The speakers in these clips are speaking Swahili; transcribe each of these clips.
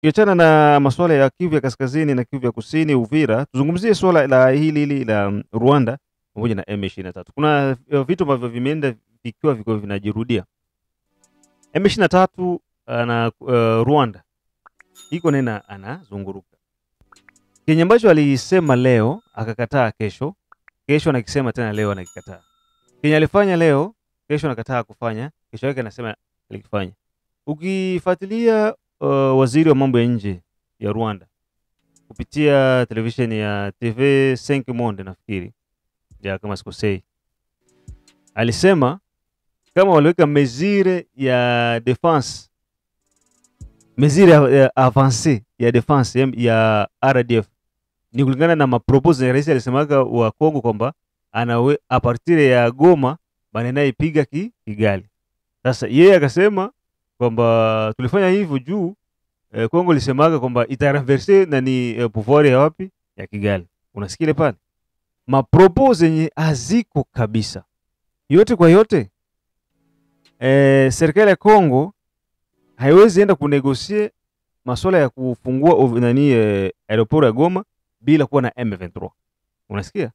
Kiachana na masuala ya Kivu ya Kaskazini na Kivu ya Kusini, Uvira, tuzungumzie swala la hili la Rwanda pamoja na M23. Kuna vitu ambavyo vimeenda vikiwa viko vinajirudia. M23 na Rwanda iko nena anazunguruka. Kenya ambacho alisema leo akakataa kesho anakisema tena leo anakikataa. Kenya alifanya leo, kesho anakataa kufanya, kesho yake anasema alikifanya. Ukifuatilia waziri wa mambo ya nje ya Rwanda kupitia television ya TV 5 Monde nafikiri, ya kama sikosei, alisema kama waliweka mesure ya defense, mesure ya avance ya defense ya RDF ni kulingana na mapropose ya rais alisemaga wa Kongo kwamba anawe a partir ya Goma banena ipiga Kigali. Sasa yeye akasema kwamba tulifanya hivyo juu Kongo lisemaga kwamba itareverse na ni pouvoir ya wapi ya Kigali. Unasikile pale mapropose yenye aziko kabisa. Yote kwa yote serikali ya Kongo haiwezi enda kunegosie masuala ya kufungua nani aeroport ya Goma bila kuwa na M23. Unasikia?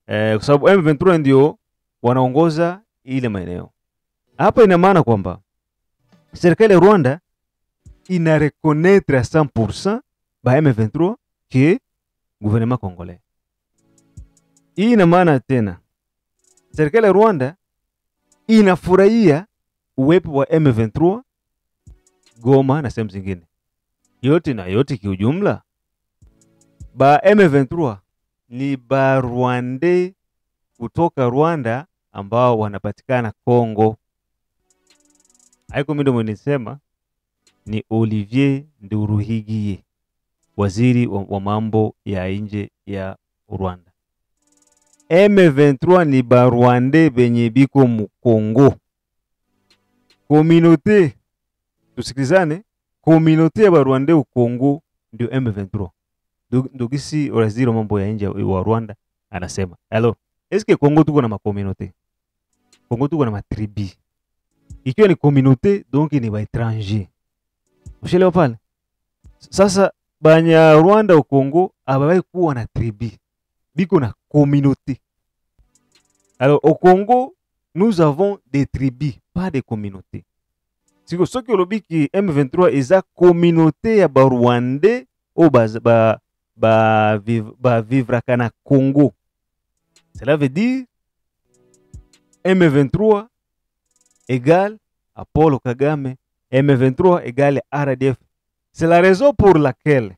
Kwa sababu M23 ndio wanaongoza ile maeneo. Hapa ina maana kwamba serikali ya Rwanda ina reconnaître à 100% ba M23 que gouvernement congolais. Hii ina maana tena serikali ya Rwanda inafurahia uwepo wa M23 Goma na sehemu zingine. Yote na yote kiujumla, ba M23 ni ba Rwanda kutoka Rwanda ambao wanapatikana Kongo. Haiko mimi ndo nisema, ni Olivier Nduruhigiye, waziri wa mambo ya nje ya Rwanda. M23 ni ba Rwanda benye biko mu Kongo. Communauté, tusikilizane, communauté ya ba Rwanda u Kongo ndio M23. Ndogisi waziri wa mambo ya nje wa Rwanda anasema, "Hello, eske Kongo tuko na ma communauté? Kongo tuko na ma tribu. Ikiwa ni communauté donc ni ba étranger." Ushelewa pale? Sasa banya Rwanda u Kongo ababai kuwa na tribu. Biko na communauté. Alors au Congo, nous avons des tribus, pas des communautés. Siko soki olobiki M23 eza communauté ya ba Rwanda o ba vivre kana Congo. Cela veut dire M23 égale Apollo Kagame, M23 égale RDF. C'est la raison pour laquelle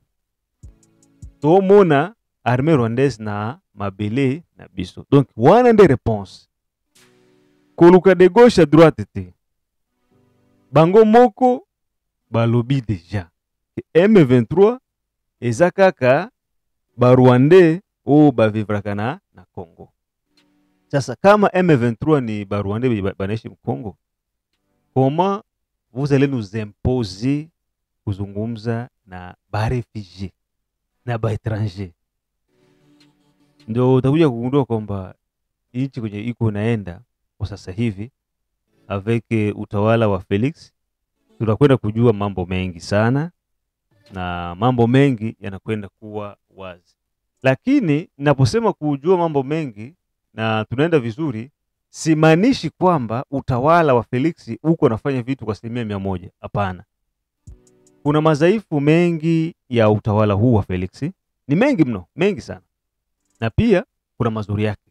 to mona armée rwandaise na mabele na biso. Donc wana nde réponse. Koluka de gauche à droite te. Bango moko balobi déjà. M23 eza kaka ba Rwanda o ba vivraka na Congo. Sasa kama M23 ni ba Rwanda banaishi Congo, comment vous allez nous imposer kuzungumza na ba réfugiés na ba étrangers? Ndio utakuja kugundua kwamba nchi kwenye iko naenda kwa sasa hivi avec utawala wa Felix, tunakwenda kujua mambo mengi sana na mambo mengi yanakwenda kuwa wazi. Lakini ninaposema kujua mambo mengi na tunaenda vizuri, simaanishi kwamba utawala wa Felix uko nafanya vitu kwa 100%. Hapana. Kuna madhaifu mengi ya utawala huu wa Felix, ni mengi mno, mengi sana. Na pia kuna mazuri yake.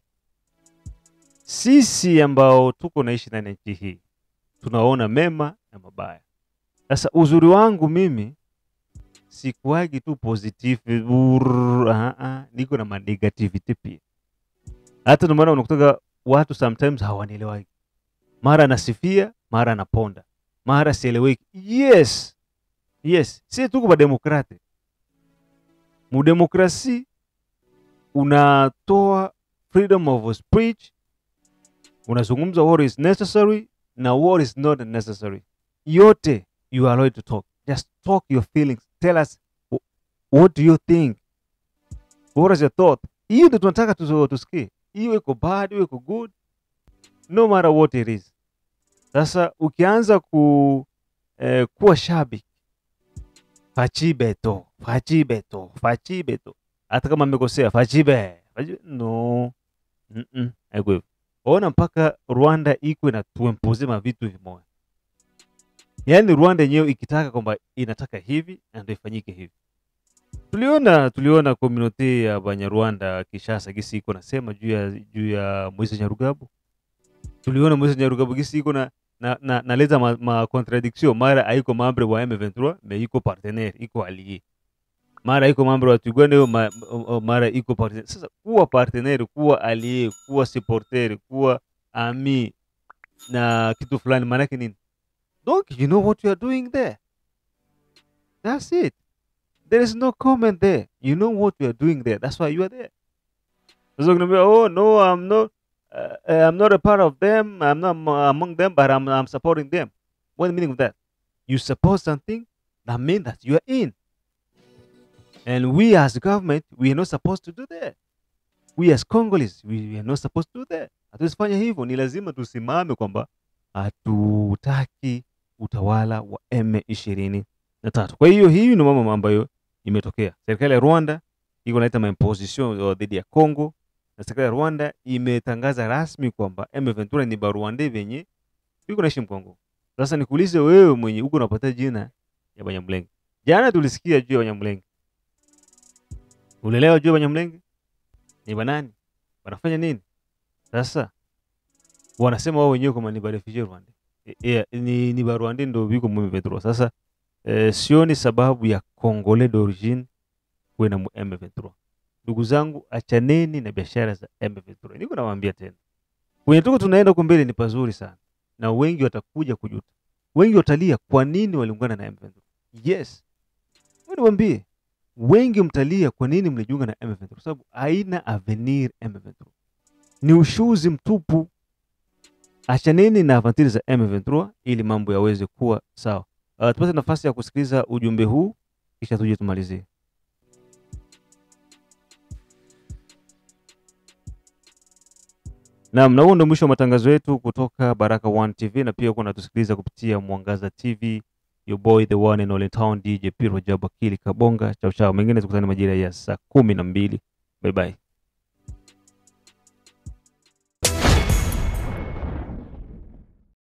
Sisi ambao tuko naishi na nchi hii tunaona mema na mabaya. Sasa uzuri wangu mimi sikuagi tu positive, niko na negativity pia. Hata ndio maana unakuta watu sometimes hawanielewagi. Mara anasifia, mara anaponda, mara sieleweki. Yes. Si tuko ba demokrati. Mu demokrasi unatoa freedom of speech, unazungumza what is necessary na what is not necessary. Yote you are allowed to talk. Just talk your feelings. Tell us what do you think? What is your thought? Hiyo ndio tunataka tusikie. Hiyo iko bad, hiyo iko good. No matter what it is. Sasa ukianza kuwa shabiki Fachibeto. Hata kama mmekosea fachibe. No. Haiko hivyo. Ona mpaka Rwanda iko inatuempoze mavitu vimoja. Yaani Rwanda yenyewe ikitaka kwamba inataka hivi ndio ifanyike hivi. Tuliona community ya Banyarwanda Kishasa gisi iko nasema juu ya Moise Nyarugabo. Tuliona Moise Nyarugabo gisi iko naleta ma contradiction, mara haiko membre wa M23 mais iko partenaire, iko allié. Mara iko membre wa Twigwende, mara iko partenaire. Sasa kuwa partenaire, kuwa allié, kuwa supporter, kuwa ami na kitu fulani maana yake nini? Donc you know what you are doing there. That's it. There is no comment there. You know what you are doing there. That's why you are there. There's not gonna be, oh no, I'm not a part of them. I'm not among them, but I'm supporting them. What's the meaning of that? You support something, that means that you are in. And we as government, we are not supposed to do that. We as Congolese, we are not supposed to do that. Hatusifanya hivyo, ni lazima tusimame kwamba hatutaki utawala wa M23. Kwa hiyo hii ni mambo ambayo imetokea. Serikali ya Rwanda iko naita maimposition dhidi ya Kongo, na serikali ya Rwanda imetangaza rasmi kwamba M23 ni Barwande venye iko naishi Kongo. Sasa nikuulize wewe mwenye uko unapata jina ya Banyamulenge. Jana tulisikia juu ya Banyamulenge. Unaelewa juu ya Banyamulenge? Ni banani? Wanafanya nini? Sasa wanasema wao wenyewe kama ni refugee Rwanda. Ni Barwande ndio biko M23. Sasa sioni sababu ya Congolais d'origine kuwe na M23. Ndugu zangu, achaneni na biashara za M23. Niko nawaambia tena. Kwenye tuko tunaenda huko mbele ni pazuri sana. Na wengi watakuja kujuta. Wengi watalia kwa nini waliungana na M23. Yes. Wewe niwaambie, wengi mtalia kwa nini mlijiunga na M23 sababu haina avenir M23. Ni ushuzi mtupu. Achaneni na avantiri za M23 ili mambo yaweze kuwa sawa. Tupate nafasi ya kusikiliza ujumbe huu kisha tuje tumalizie. Na huo ndio mwisho wa matangazo yetu kutoka Baraka One TV, na pia kuna tusikiliza kupitia Mwangaza TV. Your boy the one and only town DJ Piro Jabakili Kabonga. Chao chao, mengine tukutane majira ya saa 12. Bye bye.